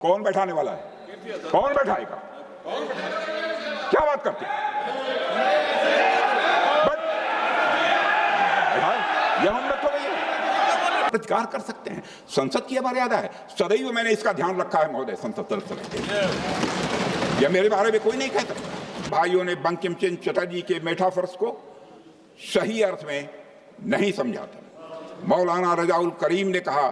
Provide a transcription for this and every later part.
कौन बैठाने वाला है? कौन बैठाएगा? क्या बात करते हैं? यह उन्नत हो गई है। प्रतिकार कर सकते हैं, संसद की मर्यादा है। सदैव मैंने इसका ध्यान रखा है महोदय। संसद तरफ यह मेरे बारे में कोई नहीं कहता। भाइयों ने बंकिम चंद्र चटर्जी के मेटाफर्स को सही अर्थ में नहीं समझा था। मौलाना रजाउल करीम ने कहा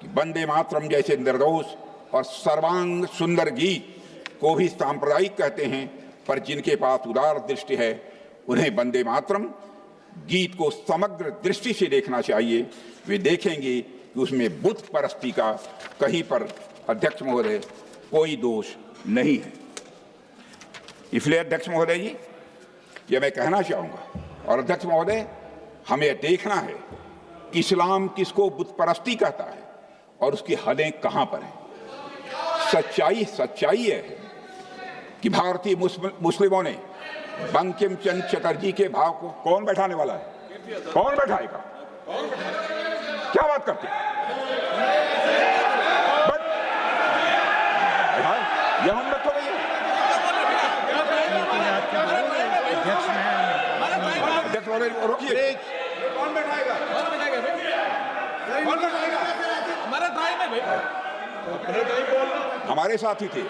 कि वंदे मातरम जैसे निर्दोष और सर्वांग सुंदर गीत को भी सांप्रदायिक कहते हैं, पर जिनके पास उदार दृष्टि है उन्हें वंदे मातरम गीत को समग्र दृष्टि से देखना चाहिए। वे देखेंगे कि उसमें बुत परस्ती का कहीं पर, अध्यक्ष महोदय, कोई दोष नहीं है। इसलिए अध्यक्ष महोदय जी, ये मैं कहना चाहूंगा, और अध्यक्ष महोदय, हमें देखना है कि इस्लाम किसको बुत परस्ती कहता है और उसकी हदें कहां पर हैं। सच्चाई है कि भारतीय मुस्लिमों ने बंकिम चंद्र चटर्जी के भाव को, कौन बैठाने वाला है? कौन बैठाएगा? क्या बात करते हैं? यह उन्नत हो गई है। अध्यक्ष महोदय रोकिए। कौन बैठाएगा? हमारे भाई में भाई हमारे साथी थे,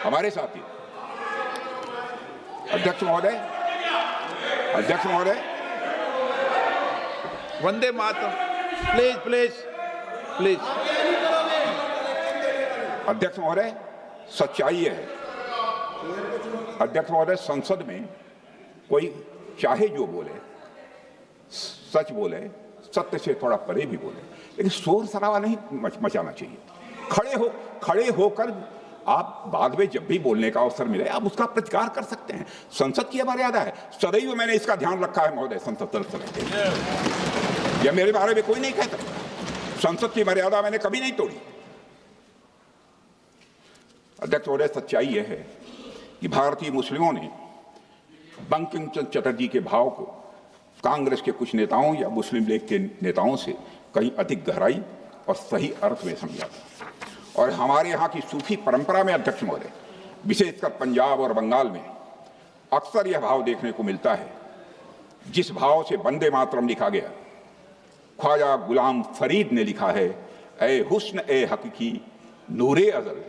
हमारे साथी। अध्यक्ष महोदय, वंदे मातरम, प्लीज। अध्यक्ष महोदय, सच्चाई है। अध्यक्ष महोदय, संसद में कोई चाहे जो बोले, सच बोले, सत्य से थोड़ा परे भी बोले, लेकिन शोर शराबा नहीं मचाना चाहिए। खड़े होकर आप बाद में जब भी बोलने का अवसर मिले आप उसका प्रतिकार कर सकते हैं। संसद की मर्यादा है। सदैव मैंने इसका ध्यान रखा है महोदय। संसद तरफ यह मेरे बारे में कोई नहीं कहता। संसद की मर्यादा मैंने कभी नहीं तोड़ी। अध्यक्ष महोदय, सच्चाई यह है कि भारतीय मुस्लिमों ने बंकिम चंद्र चटर्जी के भाव को कांग्रेस के कुछ नेताओं या मुस्लिम लीग के नेताओं से कहीं अधिक गहराई और सही अर्थ में समझा था। और हमारे यहाँ की सूफी परंपरा में अध्यक्ष महोदय, विशेषकर पंजाब और बंगाल में अक्सर यह भाव देखने को मिलता है। जिस भाव से वंदे मातरम लिखा गया, ख्वाजा गुलाम फरीद ने लिखा है, ए हुस्न ए हकीकी नूरे अजल,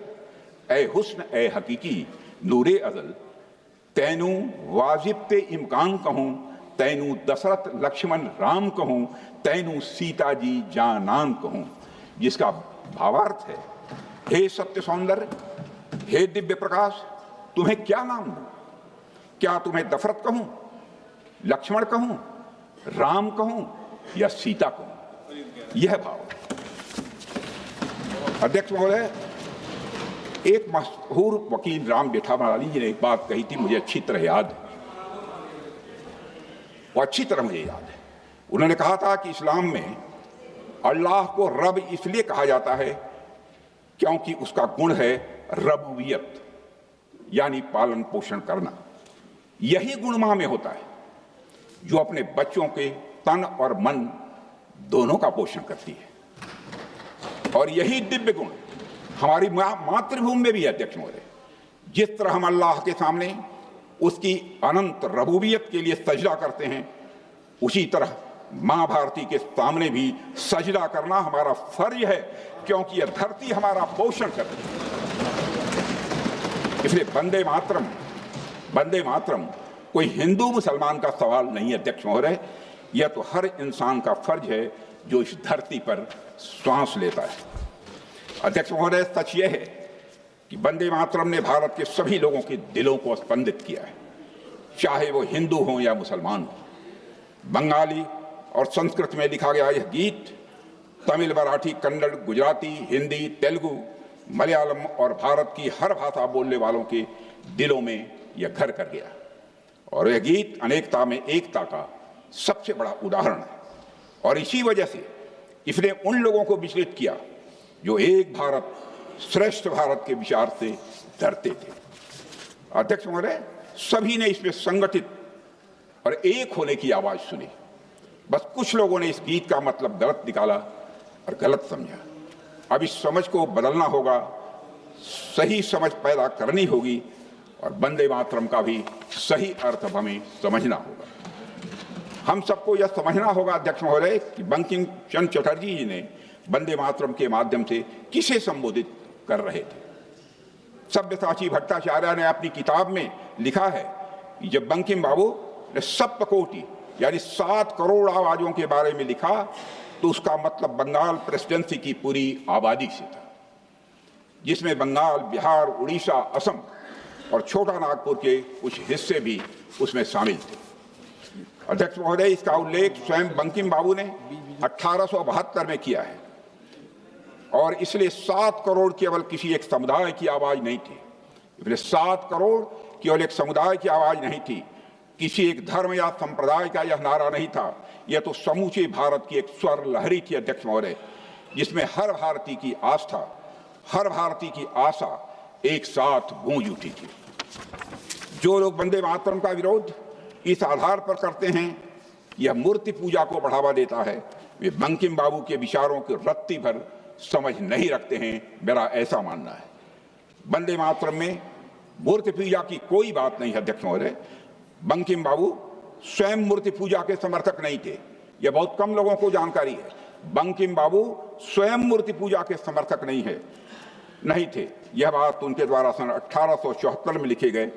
ए हुस्न ए हकीकी नूरे अजल, तैनू वाजिब ते इमकान कहूँ, तैनू दशरथ लक्ष्मण राम कहूँ, तैनू सीता जी जानान कहूँ। जिसका भावार्थ है, हे सत्य सौंदर्य, हे दिव्य प्रकाश, तुम्हें क्या नाम दूं? क्या तुम्हें दशरथ कहूं, लक्ष्मण कहूं, राम कहूं या सीता कहूं? यह भाव। अध्यक्ष महोदय, एक मशहूर वकील राम जेठामलानी जी ने एक बात कही थी, मुझे अच्छी तरह याद है। वो अच्छी तरह मुझे याद है। उन्होंने कहा था कि इस्लाम में अल्लाह को रब इसलिए कहा जाता है क्योंकि उसका गुण है रबूबियत, यानी पालन पोषण करना। यही गुण मां में होता है जो अपने बच्चों के तन और मन दोनों का पोषण करती है। और यही दिव्य गुण हमारी मातृभूमि में भी है। अध्यक्ष महोदय, जिस तरह हम अल्लाह के सामने उसकी अनंत रबूबियत के लिए सजदा करते हैं, उसी तरह मां भारती के सामने भी सजदा करना हमारा फर्ज है, क्योंकि यह धरती हमारा पोषण करती है। इसलिए वंदे मातरम कोई हिंदू मुसलमान का सवाल नहीं है। अध्यक्ष महोदय, यह तो हर इंसान का फर्ज है जो इस धरती पर श्वास लेता है। अध्यक्ष महोदय, सच यह है कि वंदे मातरम ने भारत के सभी लोगों के दिलों को स्पंदित किया है, चाहे वो हिंदू हो या मुसलमान हो। बंगाली और संस्कृत में लिखा गया यह गीत तमिल, मराठी, कन्नड़, गुजराती, हिंदी, तेलुगु, मलयालम और भारत की हर भाषा बोलने वालों के दिलों में यह घर कर गया। और यह गीत अनेकता में एकता का सबसे बड़ा उदाहरण है। और इसी वजह से इसने उन लोगों को विचलित किया जो एक भारत श्रेष्ठ भारत के विचार से डरते थे। अध्यक्ष महोदय, सभी ने इसमें संगठित और एक होने की आवाज सुनी। बस कुछ लोगों ने इस गीत का मतलब गलत निकाला और गलत समझा। अब इस समझ को बदलना होगा, सही समझ पैदा करनी होगी और वंदे मातरम का भी सही अर्थ हमें समझना होगा। हम सबको यह समझना होगा अध्यक्ष महोदय कि बंकिम चंद्र चटर्जी जी ने वंदे मातरम के माध्यम से किसे संबोधित कर रहे थे। सब्यसाची भट्टाचार्य ने अपनी किताब में लिखा है कि जब बंकिम बाबू ने सप्तकोटि यानी 7 करोड़ आवाजों के बारे में लिखा तो उसका मतलब बंगाल प्रेसिडेंसी की पूरी आबादी से था, जिसमें बंगाल, बिहार, उड़ीसा, असम और छोटा नागपुर के कुछ हिस्से भी उसमें शामिल थे। अध्यक्ष महोदय, इसका उल्लेख स्वयं बंकिम बाबू ने 1872 में किया है और इसलिए 7 करोड़ केवल किसी एक समुदाय की आवाज नहीं थी। इसलिए 7 करोड़ केवल एक समुदाय की आवाज नहीं थी, किसी एक धर्म या संप्रदाय का यह नारा नहीं था। यह तो समूचे भारत की एक स्वर लहरी थी अध्यक्ष महोदय, जिसमें हर भारतीय की आस्था, हर भारतीय की आशा एक साथ गूंज उठी थी। जो लोग वंदे मातरम का विरोध इस आधार पर करते हैं यह मूर्ति पूजा को बढ़ावा देता है, वे बंकिम बाबू के विचारों की रत्ती भर समझ नहीं रखते हैं, मेरा ऐसा मानना है। वंदे मातरम में मूर्ति पूजा की कोई बात नहीं है अध्यक्ष महोदय। बंकिम बाबू स्वयं मूर्ति पूजा के समर्थक नहीं थे, यह बहुत कम लोगों को जानकारी है। बंकिम बाबू स्वयं मूर्ति पूजा के समर्थक नहीं थे। यह बात उनके द्वारा सन 1874 में लिखे गए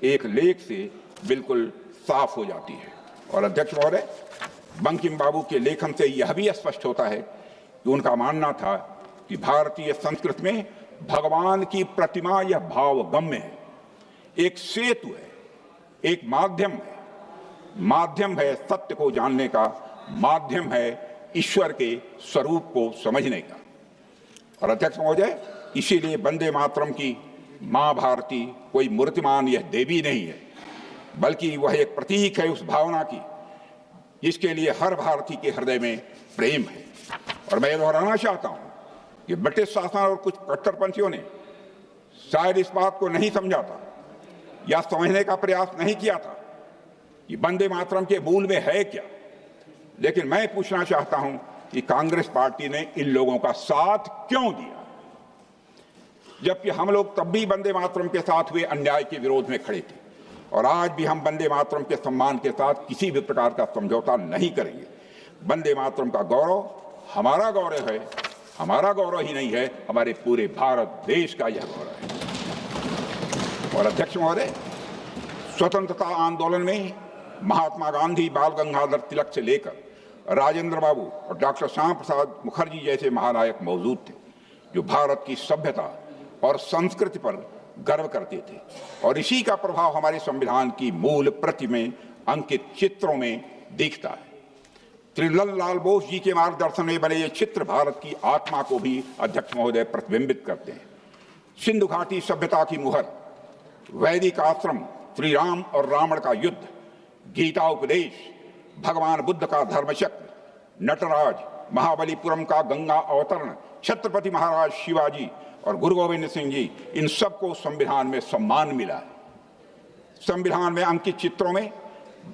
एक लेख से बिल्कुल साफ हो जाती है। और अध्यक्ष महोदय, बंकिम बाबू के लेखन से यह भी स्पष्ट होता है कि उनका मानना था कि भारतीय संस्कृति में भगवान की प्रतिमा यह भावगम्य है, एक सेतु है, एक माध्यम है सत्य को जानने का, माध्यम है ईश्वर के स्वरूप को समझने का। और अध्यक्ष महोदय, इसीलिए वंदे मातरम की मां भारती कोई मूर्तिमान यह देवी नहीं है, बल्कि वह एक प्रतीक है उस भावना की जिसके लिए हर भारतीय के हृदय में प्रेम है। और मैं दोहराना चाहता हूं कि ब्रिटिश शासन और कुछ कट्टरपंथियों ने शायद इस बात को नहीं समझा था या समझने का प्रयास नहीं किया था कि वंदे मातरम के मूल में है क्या। लेकिन मैं पूछना चाहता हूं कि कांग्रेस पार्टी ने इन लोगों का साथ क्यों दिया, जबकि हम लोग तब भी वंदे मातरम के साथ हुए अन्याय के विरोध में खड़े थे और आज भी हम वंदे मातरम के सम्मान के साथ किसी भी प्रकार का समझौता नहीं करेंगे। वंदे मातरम का गौरव हमारा गौरव है, हमारा गौरव ही नहीं है, हमारे पूरे भारत देश का यह गौरव है। और अध्यक्ष महोदय, स्वतंत्रता आंदोलन में महात्मा गांधी, बाल गंगाधर तिलक से लेकर राजेंद्र बाबू और डॉक्टर श्यामा प्रसाद मुखर्जी जैसे महानायक मौजूद थे, जो भारत की सभ्यता और संस्कृति पर गर्व करते थे। और इसी का प्रभाव हमारे संविधान की मूल प्रति में अंकित चित्रों में दिखता है। त्रिलल लाल बोस जी के मार्गदर्शन में बने ये चित्र भारत की आत्मा को भी अध्यक्ष महोदय प्रतिबिंबित करते हैं। सिंधु घाटी सभ्यता की मुहर, वैदिक आश्रम, श्री राम और रावण का युद्ध, गीता उपदेश, भगवान बुद्ध का धर्मचक्र, नटराज, महाबलीपुरम का गंगा अवतरण, छत्रपति महाराज शिवाजी और गुरु गोविंद सिंह जी, इन सबको संविधान में सम्मान मिला है। संविधान में अंकित चित्रों में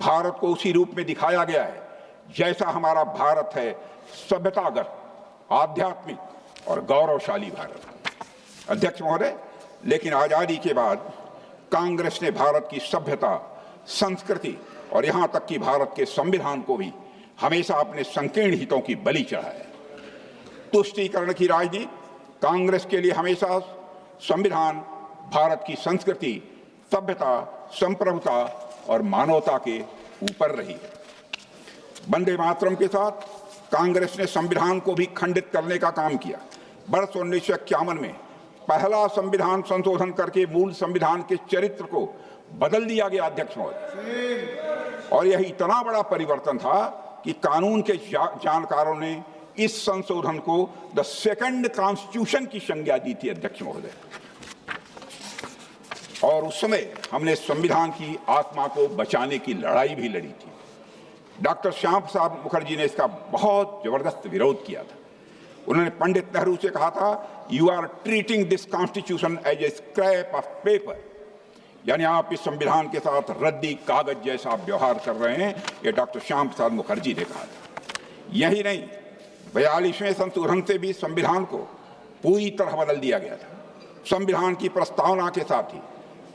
भारत को उसी रूप में दिखाया गया है जैसा हमारा भारत है, सभ्यतागत, आध्यात्मिक और गौरवशाली भारत। अध्यक्ष महोदय, लेकिन आजादी के बाद कांग्रेस ने भारत की सभ्यता, संस्कृति और यहां तक कि भारत के संविधान को भी हमेशा अपने संकीर्ण हितों की बलि चढ़ाया। तुष्टीकरण की राजनीति कांग्रेस के लिए हमेशा संविधान, भारत की संस्कृति, सभ्यता, संप्रभुता और मानवता के ऊपर रही है। वंदे मातरम के साथ कांग्रेस ने संविधान को भी खंडित करने का काम किया। वर्ष 1951 में पहला संविधान संशोधन करके मूल संविधान के चरित्र को बदल दिया गया अध्यक्ष महोदय। और यह इतना बड़ा परिवर्तन था कि कानून के जानकारों ने इस संशोधन को द सेकंड कॉन्स्टिट्यूशन की संज्ञा दी थी अध्यक्ष महोदय। और उस समय हमने संविधान की आत्मा को बचाने की लड़ाई भी लड़ी थी। डॉक्टर श्यामा प्रसाद मुखर्जी ने इसका बहुत जबरदस्त विरोध किया था। उन्होंने पंडित नेहरू से कहा था, you are treating this constitution as a scrap of paper, यानी आप इस संविधान के साथ रद्दी कागज जैसा व्यवहार कर रहे हैं। ये डॉक्टर श्यामा प्रसाद मुखर्जी ने कहा था। यही नहीं, 42वें संशोधन से भी संविधान को पूरी तरह बदल दिया गया था। संविधान की प्रस्तावना के साथ ही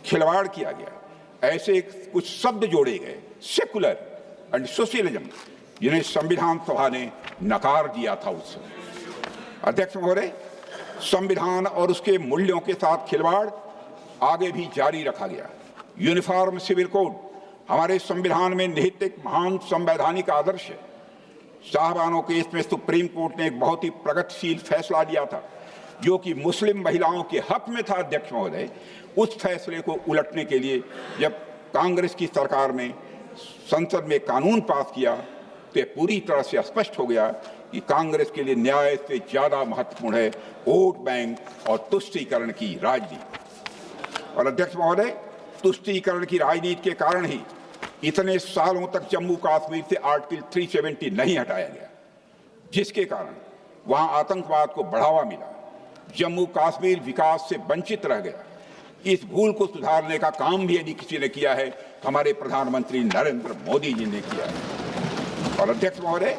खिलवाड़ किया गया। ऐसे कुछ शब्द जोड़े गए, सेकुलर एंड सोशलिज्म, जिन्हें संविधान सभा ने नकार दिया था उस समय। अध्यक्ष महोदय, संविधान और उसके मूल्यों के साथ खिलवाड़ आगे भी जारी रखा गया। यूनिफॉर्म सिविल कोड हमारे संविधान में निहित एक महान संवैधानिक आदर्श है। साहबानों के इसमें सुप्रीम कोर्ट ने एक बहुत ही प्रगतिशील फैसला लिया था, जो कि मुस्लिम महिलाओं के हक में था। अध्यक्ष महोदय, उस फैसले को उलटने के लिए जब कांग्रेस की सरकार ने संसद में कानून पास किया तो पूरी तरह से स्पष्ट हो गया कि कांग्रेस के लिए न्याय से ज्यादा महत्वपूर्ण है वोट बैंक और तुष्टीकरण की राजनीति। और अध्यक्ष महोदय, तुष्टीकरण की राजनीति के कारण ही इतने सालों तक जम्मू कश्मीर से आर्टिकल 370 नहीं हटाया गया, जिसके कारण वहां आतंकवाद को बढ़ावा मिला, जम्मू कश्मीर विकास से वंचित रह गया। इस भूल को सुधारने का काम भी यदि किसी ने किया है तो हमारे प्रधानमंत्री नरेंद्र मोदी जी ने किया है। और अध्यक्ष महोदय,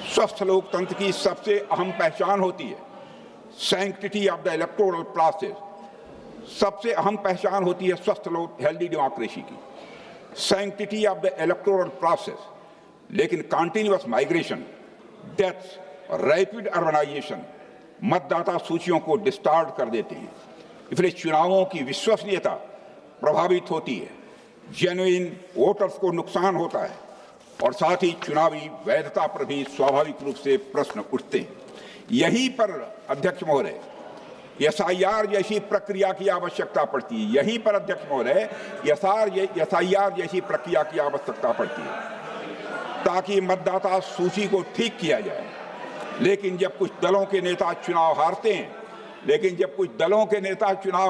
स्वस्थ लोकतंत्र की सबसे अहम पहचान होती है sanctity of the electoral process. सबसे अहम पहचान होती है स्वस्थ हेल्दी डेमोक्रेसी की, sanctity of the electoral process. लेकिन continuous migration, deaths, rapid urbanisation मतदाता सूचियों को डिस्टार्ट कर देते हैं। इसलिए चुनावों की विश्वसनीयता प्रभावित होती है, जेन्युइन वोटर्स को नुकसान होता है और साथ ही चुनावी वैधता पर भी स्वाभाविक रूप से प्रश्न उठते हैं। यहीं पर अध्यक्ष महोदय एसआईआर जैसी प्रक्रिया की आवश्यकता पड़ती है। यहीं पर अध्यक्ष महोदय एसआईआर जैसी प्रक्रिया की आवश्यकता पड़ती है ताकि मतदाता सूची को ठीक किया जाए। लेकिन जब कुछ दलों के नेता चुनाव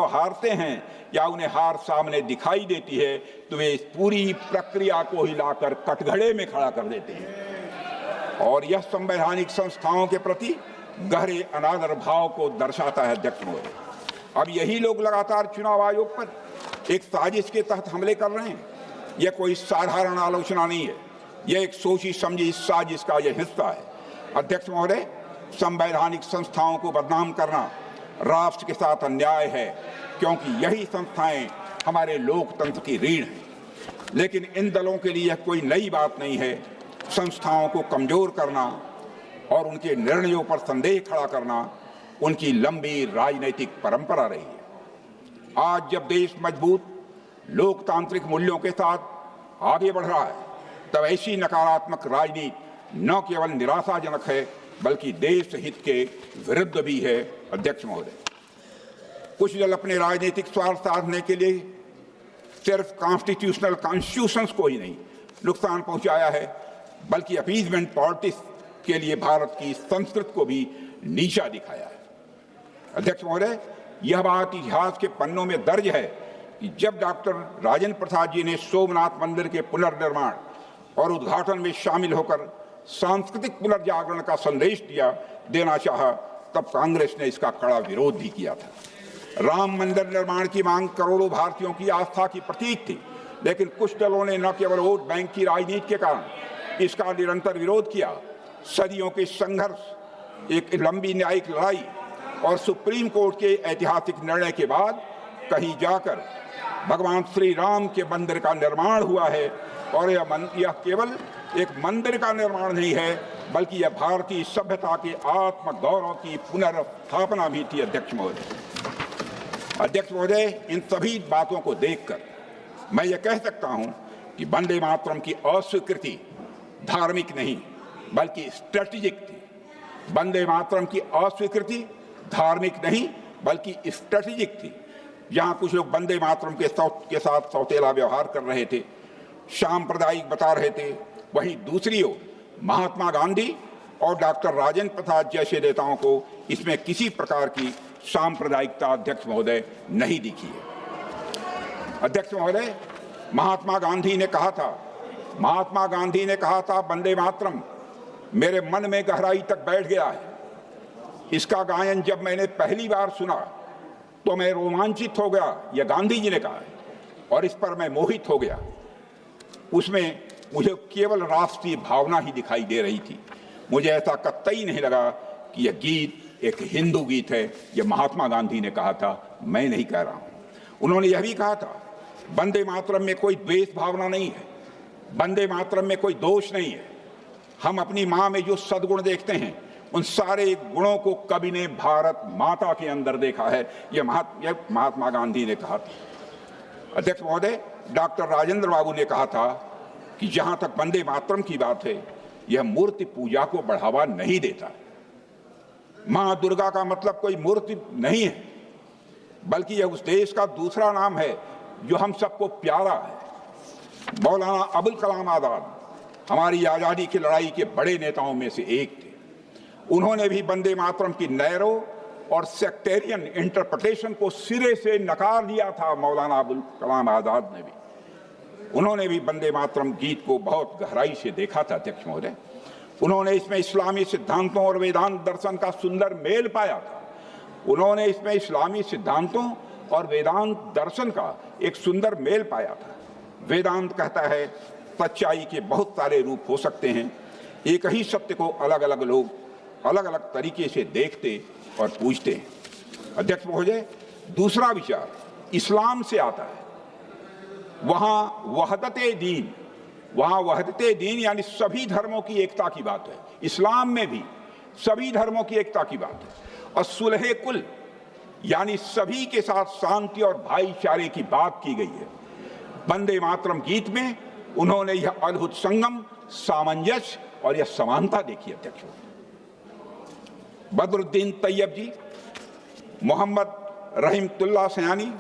हारते हैं या उन्हें हार सामने दिखाई देती है तो वे इस पूरी प्रक्रिया को हिलाकर कटघरे में खड़ा कर देते हैं और यह संवैधानिक संस्थाओं के प्रति गहरे अनादर भाव को दर्शाता है। अध्यक्ष महोदय, अब यही लोग लगातार चुनाव आयोग पर एक साजिश के तहत हमले कर रहे हैं। यह कोई साधारण आलोचना नहीं है, यह एक सोची समझी साजिश का यह हिस्सा है। अध्यक्ष महोदय, संवैधानिक संस्थाओं को बदनाम करना राष्ट्र के साथ अन्याय है, क्योंकि यही संस्थाएं हमारे लोकतंत्र की रीढ़ हैं। लेकिन इन दलों के लिए यह कोई नई बात नहीं है। संस्थाओं को कमजोर करना और उनके निर्णयों पर संदेह खड़ा करना उनकी लंबी राजनीतिक परंपरा रही है। आज जब देश मजबूत लोकतांत्रिक मूल्यों के साथ आगे बढ़ रहा है, तब ऐसी नकारात्मक राजनीति न केवल निराशाजनक है बल्कि देश हित के विरुद्ध भी है। अध्यक्ष महोदय, कुछ दल अपने राजनीतिक स्वार्थ साधने के लिए सिर्फ कॉन्स्टिट्यूशंस को ही नहीं नुकसान पहुंचाया है, बल्कि अपीजमेंट पॉलिटिक्स के लिए भारत की संस्कृति को भी नीचा दिखाया है। अध्यक्ष महोदय, यह बात इतिहास के पन्नों में दर्ज है कि जब डॉक्टर राजेंद्र प्रसाद जी ने सोमनाथ मंदिर के पुनर्निर्माण और उद्घाटन में शामिल होकर सांस्कृतिक पुनर्जागरण का संदेश देना चाहा, तब कांग्रेस ने इसका कड़ा विरोध भी किया था। राम मंदिर निर्माण की मांग करोड़ों भारतीयों की आस्था की प्रतीक थी, लेकिन कुछ दलों ने न केवल वोट बैंक की राजनीति के कारण इसका निरंतर विरोध किया, सदियों के संघर्ष, एक लंबी न्यायिक लड़ाई और सुप्रीम कोर्ट के ऐतिहासिक निर्णय के बाद कहीं जाकर भगवान श्री राम के मंदिर का निर्माण हुआ है। और यह केवल एक मंदिर का निर्माण नहीं है, बल्कि यह भारतीय सभ्यता के आत्मगौरव की पुनर्स्थापना भी थी। अध्यक्ष महोदय, इन सभी बातों को देखकर मैं ये कह सकता हूं कि वंदे मातरम की अस्वीकृति धार्मिक नहीं बल्कि स्ट्रेटेजिक थी। वंदे मातरम की अस्वीकृति धार्मिक नहीं बल्कि स्ट्रेटेजिक थी। जहां कुछ लोग वंदे मातरम के साथ सौतेला व्यवहार कर रहे थे, सांप्रदायिक बता रहे थे, वहीं दूसरी ओर महात्मा गांधी और डॉक्टर राजेंद्र प्रसाद जैसे नेताओं को इसमें किसी प्रकार की सांप्रदायिकता अध्यक्ष महोदय नहीं दिखी है। अध्यक्ष महोदय, महात्मा गांधी ने कहा था वंदे मातरम मेरे मन में गहराई तक बैठ गया है। इसका गायन जब मैंने पहली बार सुना तो मैं रोमांचित हो गया, यह गांधी जी ने कहा है, और इस पर मैं मोहित हो गया। उसमें मुझे केवल राष्ट्रीय भावना ही दिखाई दे रही थी। मुझे ऐसा कतई नहीं लगा कि यह गीत एक हिंदू गीत है, यह महात्मा गांधी ने कहा था, मैं नहीं कह रहा हूं। उन्होंने यह भी कहा था, वंदे मातरम में कोई द्वेष भावना नहीं है, वंदे मातरम में कोई दोष नहीं है। हम अपनी मां में जो सद्गुण देखते हैं, उन सारे गुणों को कवि ने भारत माता के अंदर देखा है। यह महात्मा गांधी ने कहा था। अध्यक्ष महोदय, डॉक्टर राजेंद्र बाबू ने कहा था कि जहां तक वंदे मातरम की बात है, यह मूर्ति पूजा को बढ़ावा नहीं देता। मां दुर्गा का मतलब कोई मूर्ति नहीं है, बल्कि यह उस देश का दूसरा नाम है जो हम सबको प्यारा है। मौलाना अबुल कलाम आजाद हमारी आजादी की लड़ाई के बड़े नेताओं में से एक थे। उन्होंने भी वंदे मातरम की नैरो और सेक्टेरियन इंटरप्रिटेशन को सिरे से नकार दिया था। मौलाना अबुल कलाम आजाद ने भी, उन्होंने भी वंदे मातरम गीत को बहुत गहराई से देखा था। अध्यक्ष महोदय, उन्होंने इसमें इस्लामी सिद्धांतों और वेदांत दर्शन का सुंदर मेल पाया था। उन्होंने इसमें इस्लामी सिद्धांतों और वेदांत दर्शन का एक सुंदर मेल पाया था। वेदांत कहता है सच्चाई के बहुत सारे रूप हो सकते हैं, एक ही सत्य को अलग अलग लोग अलग अलग तरीके से देखते और पूछते हैं। अध्यक्ष महोदय, दूसरा विचार इस्लाम से आता है। वहां वहदते दीन यानी सभी धर्मों की एकता की बात है। इस्लाम में भी सभी धर्मों की एकता की बात है। और सुलह कुल यानी सभी के साथ शांति और भाईचारे की बात की गई है। वंदे मातरम गीत में उन्होंने यह अद्भुत संगम, सामंजस्य और यह समानता देखी। अध्यक्ष बदरुद्दीन तैयब जी, मोहम्मद रहीमतुल्लाह सयानी,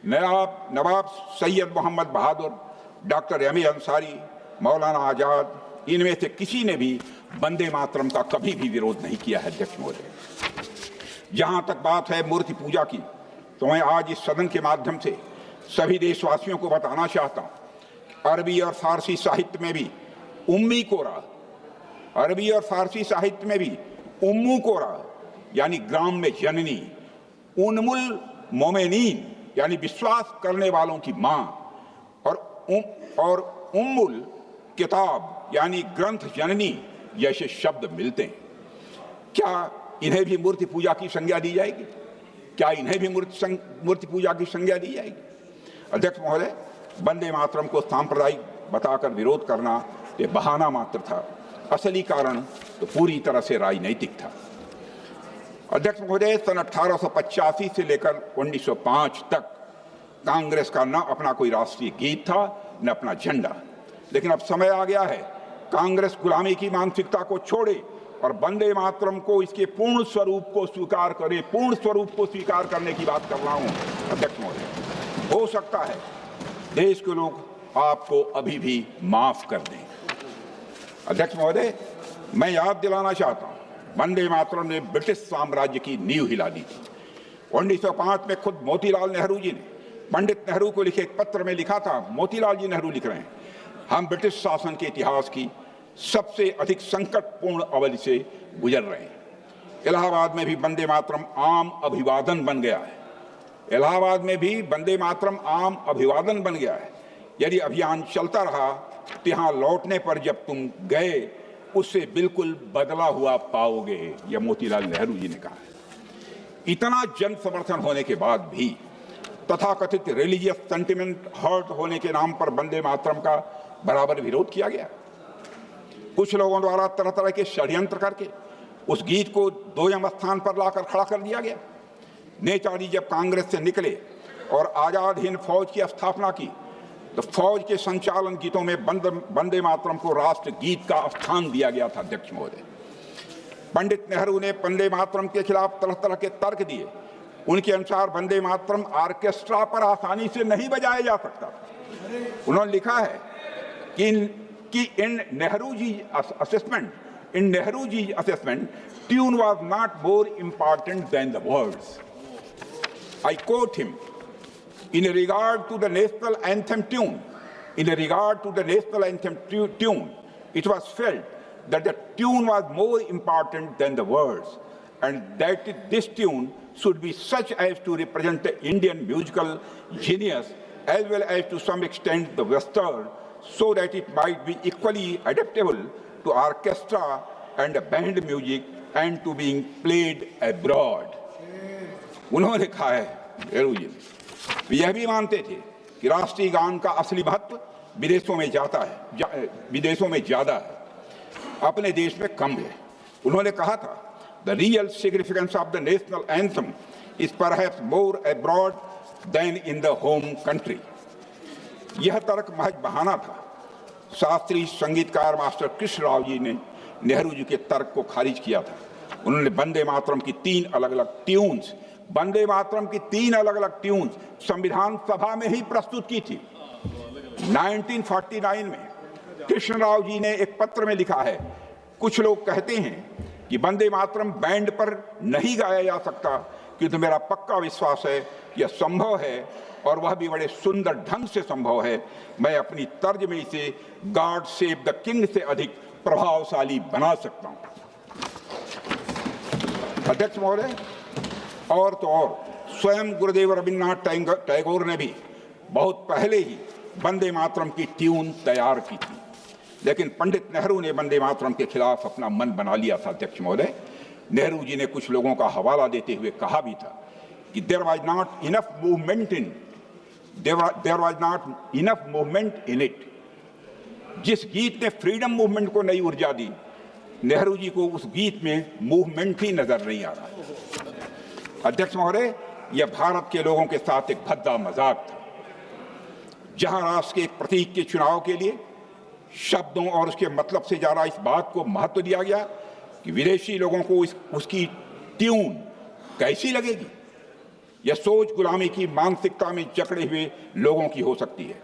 नवाब सैयद मोहम्मद बहादुर, doctor M A Ansari, Maulana Azad, इनमें से किसी ने भी वंदे मातरम का कभी भी विरोध नहीं किया है। अध्यक्ष महोदय, जहां तक बात है मूर्ति पूजा की, तो मैं आज इस सदन के माध्यम से सभी देशवासियों को बताना चाहता हूं, अरबी और फारसी साहित्य में भी उम्मी कोरा, अरबी और फारसी साहित्य में भी उम्मू कोरा यानी ग्राम में जननी, उन्मुल मोमेनीन यानी विश्वास करने वालों की मां, और उम्मुल किताब यानी ग्रंथ जननी जैसे शब्द मिलते हैं। क्या इन्हें भी मूर्ति पूजा की संज्ञा दी जाएगी? क्या इन्हें भी मूर्ति पूजा की संज्ञा दी जाएगी? अध्यक्ष महोदय, वंदे मातरम को सांप्रदायिक बताकर विरोध करना ये बहाना मात्र था, असली कारण तो पूरी तरह से राजनैतिक था। अध्यक्ष महोदय, सन 1885 से लेकर 1905 तक कांग्रेस का न अपना कोई राष्ट्रीय गीत था, न अपना झंडा। लेकिन अब समय आ गया है कांग्रेस गुलामी की मानसिकता को छोड़े और वंदे मातरम को इसके पूर्ण स्वरूप को स्वीकार करे। पूर्ण स्वरूप को स्वीकार करने की बात कर रहा हूं। अध्यक्ष महोदय, हो सकता है देश के लोग आपको अभी भी माफ कर दें। अध्यक्ष महोदय, मैं याद दिलाना चाहता हूं, वंदे मातरम ने ब्रिटिश साम्राज्य की नींव हिला दी थी। 1905 में खुद मोतीलाल नेहरू जी ने पंडित नेहरू को लिखे एक पत्र में लिखा था, मोतीलाल जी नेहरू लिख रहे हैं, हम ब्रिटिश शासन के इतिहास की सबसे अधिक संकटपूर्ण अवधि से गुजर रहे हैं। इलाहाबाद में भी वंदे मातरम आम अभिवादन बन गया है। इलाहाबाद में भी वंदे मातरम आम अभिवादन बन गया है। यदि अभियान चलता रहा तो यहाँ लौटने पर जब तुम गए उससे बिल्कुल बदला हुआ पाओगे, यह मोतीलाल नेहरू जी ने कहा है। इतना जन समर्थन होने के बाद भी तथाकथित रिलीजियस सेंटिमेंट हर्ट होने के नाम पर वंदे मातरम का बराबर विरोध किया गया। कुछ लोगों द्वारा तरह तरह के षड्यंत्र करके उस गीत को 2वें स्थान पर लाकर खड़ा कर दिया गया। नेताजी जब कांग्रेस से निकले और आजाद हिंद फौज की स्थापना की तो फौज के संचालन गीतों में वंदे मातरम को राष्ट्र गीत का स्थान दिया गया था। अध्यक्ष महोदय, पंडित नेहरू ने वंदे मातरम के खिलाफ तरह तरह के तर्क दिए। उनके अनुसार वंदे मातरम ऑर्केस्ट्रा पर आसानी से नहीं बजाया जा सकता। उन्होंने लिखा है कि in Nehru ji assessment tune was not more important than the words. I quote him, in regard to the national anthem tune, it was felt that the tune was more important than the words, and that this tune should be such as to represent the Indian musical genius as well as to some extent the Western, so that it might be equally adaptable to orchestra and band music and to being played abroad. उन्होंने कहा है नेहरू जी ने, यह भी मानते थे कि राष्ट्रीय गान का असली महत्व विदेशों में जाता है, विदेशों में ज्यादा है, अपने देश में कम है। उन्होंने कहा था, the real significance of the national anthem is perhaps more abroad than in the home country. यह तर्क महज बहाना था। शास्त्रीय संगीतकार मास्टर कृष्ण राव जी ने नेहरू जी के तर्क को खारिज किया था। उन्होंने वंदे मातरम की तीन अलग अलग ट्यून्स संविधान सभा में ही प्रस्तुत की थी। 1949 में कृष्ण राव जी ने एक पत्र में लिखा है, कुछ लोग कहते हैं कि वंदे मातरम बैंड पर नहीं गाया जा सकता, किंतु मेरा पक्का विश्वास है यह संभव है और वह भी बड़े सुंदर ढंग से संभव है। मैं अपनी तर्ज में इसे गॉड सेव द किंग से अधिक प्रभावशाली बना सकता हूं। अध्यक्ष महोदय, और तो और स्वयं गुरुदेव रविन्द्रनाथ टैगोर ने भी बहुत पहले ही वंदे मातरम की ट्यून तैयार की थी, लेकिन पंडित नेहरू ने वंदे मातरम के खिलाफ अपना मन बना लिया था। अध्यक्ष महोदय, नेहरू जी ने कुछ लोगों का हवाला देते हुए कहा भी था कि there was not enough movement in it. जिस गीत ने फ्रीडम मूवमेंट को नई ऊर्जा दी, नेहरू जी को उस गीत में मूवमेंट ही नजर नहीं आ रहा। अध्यक्ष महोदय, यह भारत के लोगों के साथ एक भद्दा मजाक था, जहां राष्ट्र के एक प्रतीक के चुनाव के लिए शब्दों और उसके मतलब से ज्यादा इस बात को महत्व दिया गया कि विदेशी लोगों को उसकी ट्यून कैसी लगेगी। यह सोच गुलामी की मानसिकता में जकड़े हुए लोगों की हो सकती है।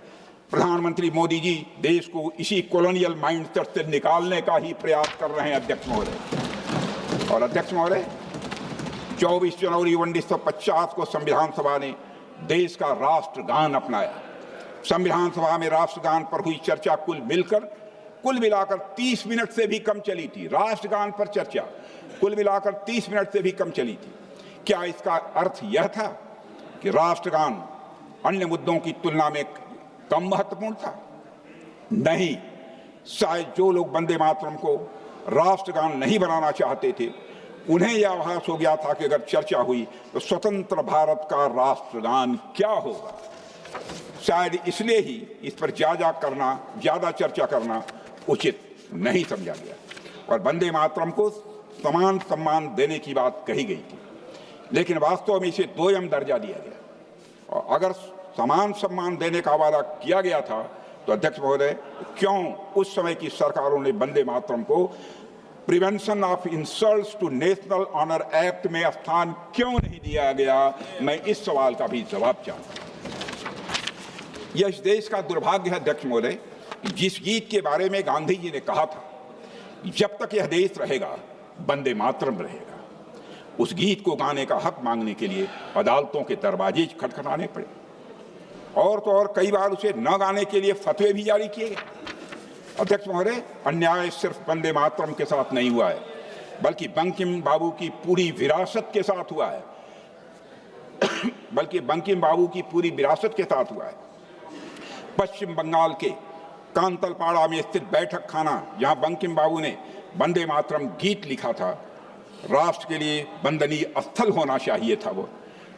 प्रधानमंत्री मोदी जी देश को इसी कॉलोनियल माइंडसेट से निकालने का ही प्रयास कर रहे हैं। अध्यक्ष महोदय, और अध्यक्ष महोदय, 24 जनवरी 1950 को संविधान सभा ने देश का राष्ट्रगान अपनाया। संविधान सभा में राष्ट्रगान पर हुई चर्चा कुल मिलाकर 30 मिनट से भी कम चली थी। राष्ट्रगान पर चर्चा कुल मिलाकर 30 मिनट से भी कम चली थी। क्या इसका अर्थ यह था कि राष्ट्रगान अन्य मुद्दों की तुलना में कम महत्वपूर्ण था? नहीं, शायद जो लोग वंदे मातरम को राष्ट्रगान नहीं बनाना चाहते थे, उन्हें यह आभास हो गया था कि अगर चर्चा हुई तो स्वतंत्र भारत का राष्ट्रगान क्या होगा। शायद इसलिए ही इस पर ज्यादा चर्चा करना उचित नहीं समझा गया और वंदे मातरम को समान सम्मान देने की बात कही गई थी, लेकिन वास्तव में इसे दोयम दर्जा दिया गया। और अगर समान सम्मान देने का वादा किया गया था तो अध्यक्ष महोदय, क्यों उस समय की सरकारों ने वंदे मातरम को prevention of insults to national honour act में स्थान क्यों नहीं दिया गया? मैं इस सवाल का भी जवाब चाहता हूं। यह इस देश का दुर्भाग्य है अध्यक्ष महोदय, जिस गीत के बारे में गांधी जी ने कहा था जब तक यह देश रहेगा वंदे मातरम रहेगा, उस गीत को गाने का हक मांगने के लिए अदालतों के दरवाजे खटखटाने पड़े और तो और कई बार उसे न गाने के लिए फतवे भी जारी किए गए। अध्यक्ष महोदय, अन्याय सिर्फ वंदे मातरम के साथ नहीं हुआ है, बल्कि बंकिम बाबू की पूरी विरासत के साथ हुआ है पश्चिम बंगाल के कांतलपाड़ा में स्थित बैठक खाना, जहां बंकिम बाबू ने वंदे मातरम गीत लिखा था, राष्ट्र के लिए वंदनीय स्थल होना चाहिए था वो,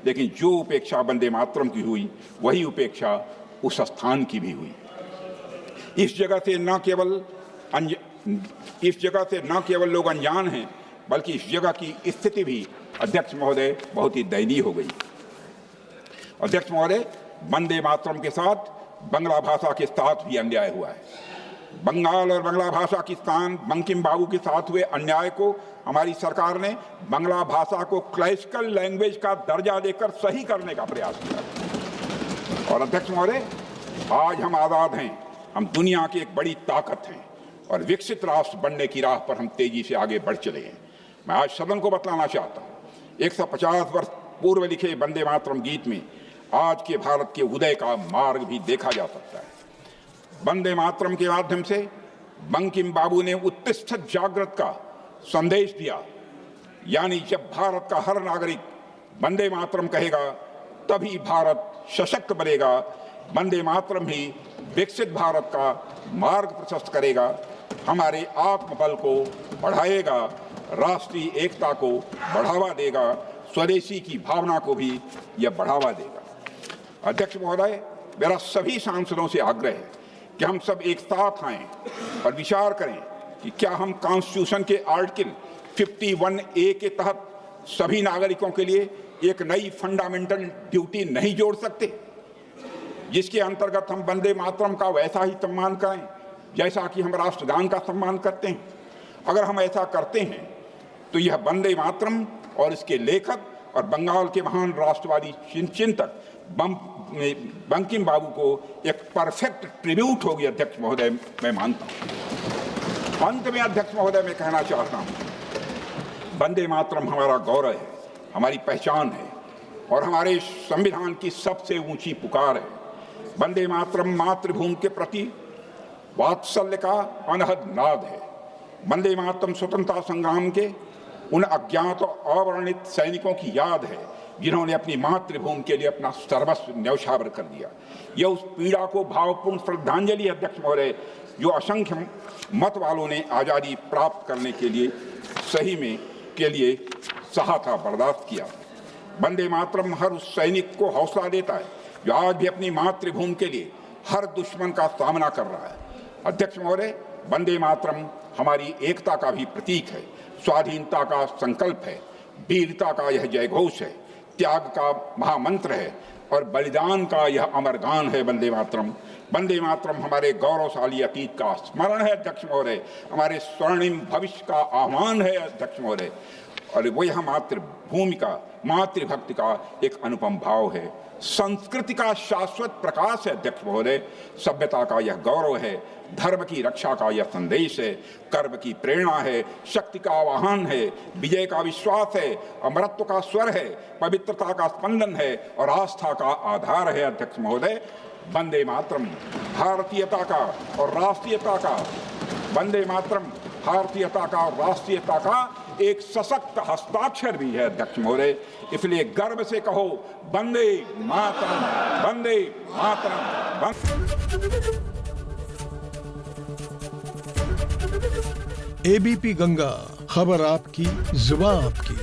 लेकिन जो उपेक्षा वंदे मातरम की हुई वही उपेक्षा उस स्थान की भी हुई। इस जगह से न केवल लोग अनजान हैं, बल्कि इस जगह की स्थिति भी अध्यक्ष महोदय बहुत ही दयनीय हो गई। अध्यक्ष महोदय, वंदे मातरम के साथ बंगला भाषा के साथ भी अन्याय हुआ है। बंगाल और बंगला भाषा की स्थान बंकिम बाबू के साथ हुए अन्याय को हमारी सरकार ने बंगला भाषा को क्लासिकल लैंग्वेज का दर्जा देकर सही करने का प्रयास किया। और अध्यक्ष महोदय, आज हम आजाद हैं, हम दुनिया की एक बड़ी ताकत हैं और विकसित राष्ट्र बनने की राह पर हम तेजी से आगे बढ़ चले हैं। मैं आज सदन को बतलाना चाहता हूँ, 150 वर्ष पूर्व लिखे वंदे मातरम गीत में आज के भारत के उदय का मार्ग भी देखा जा सकता है। वंदे मातरम के माध्यम से बंकिम बाबू ने उत्तिष्ठ जागृत का संदेश दिया, यानी जब भारत का हर नागरिक वंदे मातरम कहेगा तभी भारत सशक्त बनेगा। वंदे मातरम ही विकसित भारत का मार्ग प्रशस्त करेगा, हमारे आत्मबल को बढ़ाएगा राष्ट्रीय एकता को बढ़ावा देगा, स्वदेशी की भावना को भी यह बढ़ावा देगा। अध्यक्ष महोदय, मेरा सभी सांसदों से आग्रह है कि हम सब एक साथ आएं और विचार करें कि क्या हम कॉन्स्टिट्यूशन के आर्टिकल 51A के तहत सभी नागरिकों के लिए एक नई फंडामेंटल ड्यूटी नहीं जोड़ सकते, जिसके अंतर्गत हम वंदे मातरम का वैसा ही सम्मान करें जैसा कि हम राष्ट्रगान का सम्मान करते हैं। अगर हम ऐसा करते हैं तो यह वंदे मातरम और इसके लेखक और बंगाल के महान राष्ट्रवादी चिंतक बंकिम बाबू को एक परफेक्ट ट्रिब्यूट होगी। अध्यक्ष महोदय, मैं मानता हूं। अंत में अध्यक्ष महोदय, मैं कहना चाहता हूं, वंदे मातरम हमारा गौरव है, हमारी पहचान है और हमारे संविधान की सबसे ऊंची पुकार है। वंदे मातरम मातृभूमि के प्रति वात्सल्य का अनहद नाद है। वंदे मातरम स्वतंत्रता संग्राम के उन अज्ञात और अवर्णित सैनिकों की याद है जिन्होंने अपनी मातृभूमि के लिए अपना सर्वस्व न्यौछावर कर दिया। यह उस पीड़ा को भावपूर्ण श्रद्धांजलि, अध्यक्ष महोदय, जो असंख्य मत वालों ने आज़ादी प्राप्त करने के लिए सही में के लिए सहा था, बर्दाश्त किया। वंदे मातरम हर उस सैनिक को हौसला देता है जो आज भी अपनी मातृभूमि के लिए हर दुश्मन का सामना कर रहा है। अध्यक्ष महोदय, वंदे मातरम हमारी एकता का भी प्रतीक है, स्वाधीनता का संकल्प है, वीरता का यह जयघोष है, त्याग का महामंत्र है और बलिदान का यह अमर गान है। वंदे मातरम, वंदे मातरम हमारे गौरवशाली अतीत का स्मरण है। अध्यक्ष महोदय, हमारे स्वर्णिम भविष्य का आह्वान है। अध्यक्ष महोदय, और वो यह मातृभूमि का, मातृभक्ति का एक अनुपम भाव है, संस्कृति का शाश्वत प्रकाश है। अध्यक्ष महोदय, सभ्यता का यह गौरव है, धर्म की रक्षा का यह संदेश है, कर्म की प्रेरणा है, शक्ति का आह्वान है, विजय का विश्वास है, अमरत्व का स्वर है, पवित्रता का स्पंदन है और आस्था का आधार है। अध्यक्ष महोदय, वंदे मातरम भारतीयता का और राष्ट्रीयता का, वंदे मातरम भारतीयता का और राष्ट्रीयता का एक सशक्त हस्ताक्षर भी है। अध्यक्ष महोदय, इसलिए गर्व से कहो, वंदे मातरम, वंदे मातरम। एबीपी गंगा, खबर आपकी, जुबान आपकी।